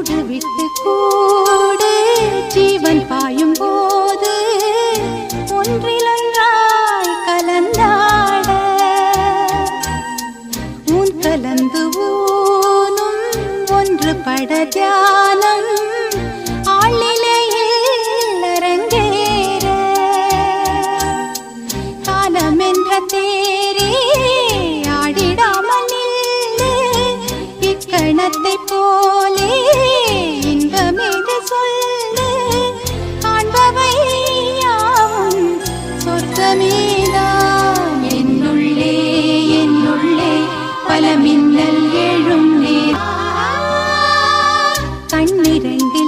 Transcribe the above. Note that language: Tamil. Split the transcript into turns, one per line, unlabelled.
ஒன்று விட்டு கூடு ஜீவன் பாயும் போது ஒன்றிலொன்றாய் கலந்தாட உன் கலந்து ஊனும் ஒன்று பட தியானம் ஆளிலையில் அரங்கேற காலம் என்ற தேரே ஆடிடாமல் நில்லு இக்கணத்தை போலே இன்பமேது சொல்லு காண்பவை யாவும் சொர்க்கமேதான் என்னுள்ளே என்னுள்ளே பல மின்னல் எழும் நேரம் கண்ணிரண்டில்